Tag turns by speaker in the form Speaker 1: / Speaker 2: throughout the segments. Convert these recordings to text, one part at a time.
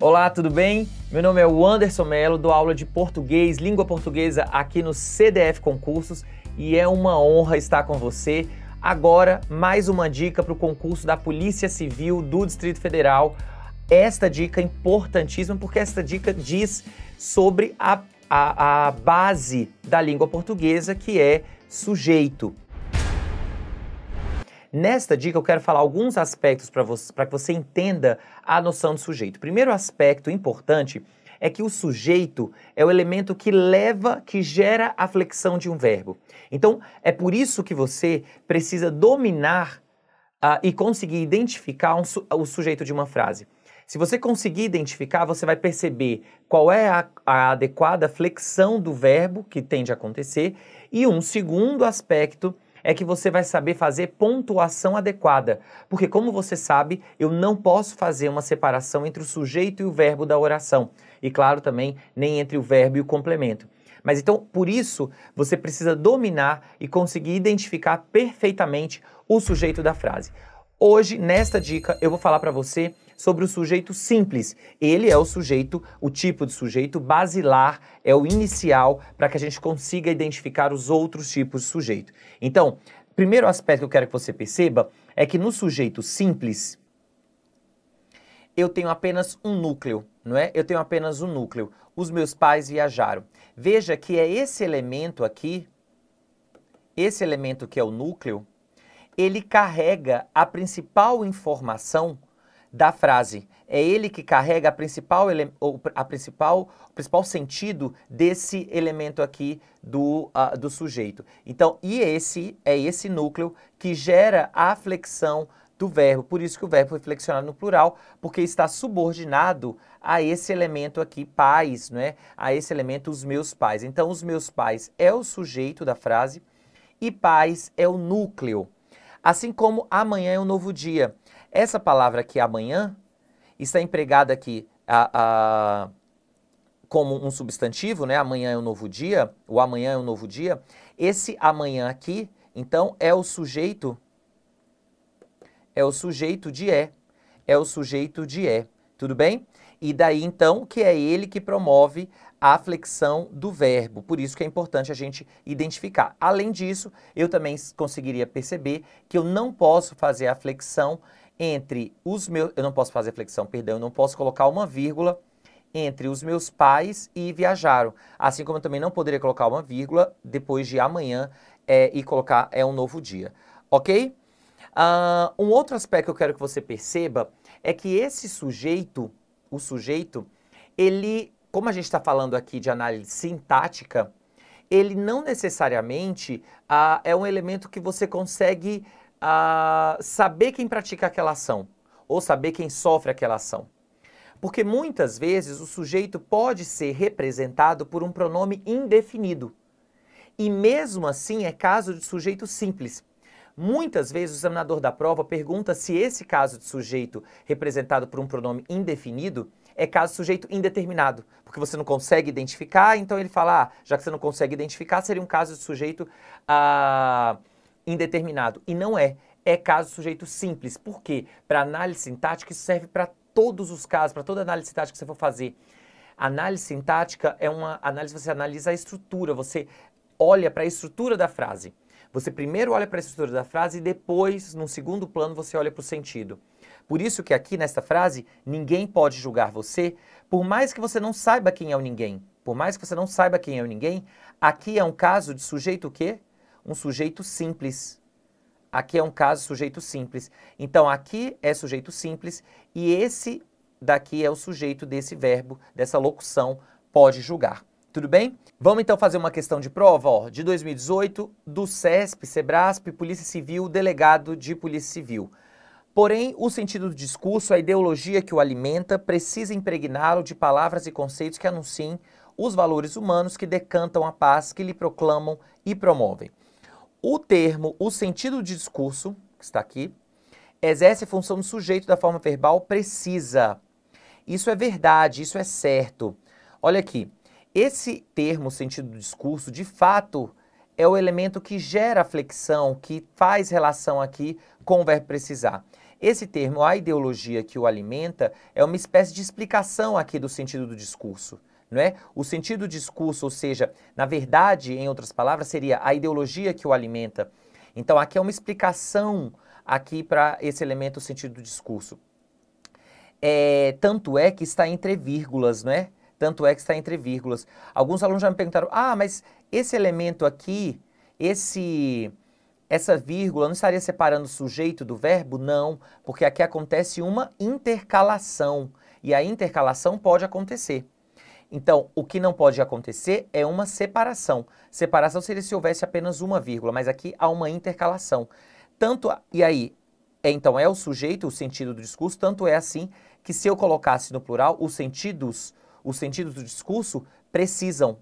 Speaker 1: Olá, tudo bem? Meu nome é Anderson Melo, dou aula de português, língua portuguesa aqui no CDF Concursos e é uma honra estar com você. Agora, mais uma dica para o concurso da Polícia Civil do Distrito Federal. Esta dica é importantíssima porque esta dica diz sobre a base da língua portuguesa, que é sujeito. Nesta dica eu quero falar alguns aspectos para que você entenda a noção de sujeito. Primeiro aspecto importante é que o sujeito é o elemento que gera a flexão de um verbo. Então, é por isso que você precisa dominar e conseguir identificar o sujeito de uma frase. Se você conseguir identificar, você vai perceber qual é a adequada flexão do verbo que tende a acontecer. E um segundo aspecto é que você vai saber fazer pontuação adequada, porque como você sabe, eu não posso fazer uma separação entre o sujeito e o verbo da oração, e claro também nem entre o verbo e o complemento. Mas então, por isso, você precisa dominar e conseguir identificar perfeitamente o sujeito da frase. Hoje, nesta dica, eu vou falar para você sobre o sujeito simples. Ele é o sujeito, o tipo de sujeito basilar, é o inicial para que a gente consiga identificar os outros tipos de sujeito. Então, primeiro aspecto que eu quero que você perceba é que no sujeito simples, eu tenho apenas um núcleo, não é? Eu tenho apenas um núcleo. Os meus pais viajaram. Veja que é esse elemento aqui, esse elemento que é o núcleo, ele carrega a principal informação da frase. É ele que carrega o principal sentido desse elemento aqui do sujeito. Então, esse núcleo que gera a flexão do verbo. Por isso que o verbo foi flexionado no plural, porque está subordinado a esse elemento aqui, pais, né? A esse elemento, os meus pais. Então, os meus pais é o sujeito da frase e pais é o núcleo. Assim como amanhã é um novo dia. Essa palavra aqui, amanhã, está empregada aqui como um substantivo, né? Amanhã é um novo dia, o amanhã é um novo dia. Esse amanhã aqui, então, é o sujeito de é. É o sujeito de é. Tudo bem? E daí, então, que é ele que promove a flexão do verbo. Por isso que é importante a gente identificar. Além disso, eu também conseguiria perceber que eu não posso fazer a flexão entre os meus... Eu não posso fazer a flexão, perdão, eu não posso colocar uma vírgula entre os meus pais e viajaram. Assim como eu também não poderia colocar uma vírgula depois de amanhã e colocar é um novo dia. Ok? Um outro aspecto que eu quero que você perceba é que esse sujeito, o sujeito, ele, como a gente está falando aqui de análise sintática, ele não necessariamente é um elemento que você consegue saber quem pratica aquela ação ou saber quem sofre aquela ação. Porque muitas vezes o sujeito pode ser representado por um pronome indefinido. E mesmo assim é caso de sujeito simples. Muitas vezes o examinador da prova pergunta se esse caso de sujeito representado por um pronome indefinido é caso de sujeito indeterminado, porque você não consegue identificar, então ele fala, já que você não consegue identificar, seria um caso de sujeito indeterminado. E não é. É caso de sujeito simples. Por quê? Para análise sintática isso serve para todos os casos, para toda análise sintática que você for fazer. Análise sintática é uma análise, você analisa a estrutura, você olha para a estrutura da frase. Você primeiro olha para a estrutura da frase e depois, num segundo plano, você olha para o sentido. Por isso que aqui nesta frase, ninguém pode julgar você, por mais que você não saiba quem é o ninguém. Por mais que você não saiba quem é o ninguém, aqui é um caso de sujeito o quê? Um sujeito simples. Aqui é um caso de sujeito simples. Então aqui é sujeito simples e esse daqui é o sujeito desse verbo, dessa locução, pode julgar. Tudo bem? Vamos então fazer uma questão de prova, de 2018, do CESP, SEBRASP, Polícia Civil, Delegado de Polícia Civil. Porém, o sentido do discurso, a ideologia que o alimenta, precisa impregná-lo de palavras e conceitos que anunciem os valores humanos que decantam a paz, que lhe proclamam e promovem. O termo, o sentido de discurso, que está aqui, exerce a função do sujeito da forma verbal precisa. Isso é verdade, isso é certo. Olha aqui. Esse termo, sentido do discurso, de fato, é o elemento que gera a flexão, que faz relação aqui com o verbo precisar. esse termo, a ideologia que o alimenta, é uma espécie de explicação aqui do sentido do discurso, não é? O sentido do discurso, ou seja, na verdade, em outras palavras, seria a ideologia que o alimenta. Então, aqui é uma explicação aqui para esse elemento, o sentido do discurso. Tanto é que está entre vírgulas, não é? Tanto é que está entre vírgulas. Alguns alunos já me perguntaram, mas esse elemento aqui, essa vírgula não estaria separando o sujeito do verbo? Não, porque aqui acontece uma intercalação, e a intercalação pode acontecer. Então, o que não pode acontecer é uma separação. Separação seria se houvesse apenas uma vírgula, mas aqui há uma intercalação. E aí, então é o sujeito, o sentido do discurso, tanto é assim que se eu colocasse no plural, os sentidos do discurso precisam,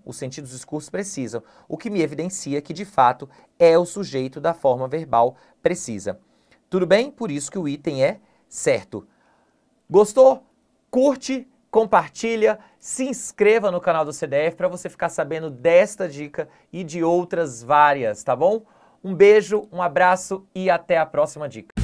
Speaker 1: o que me evidencia que, de fato, é o sujeito da forma verbal precisa. Tudo bem? Por isso que o item é certo. Gostou? Curte, compartilha, se inscreva no canal do CDF para você ficar sabendo desta dica e de outras várias, tá bom? Um beijo, um abraço e até a próxima dica.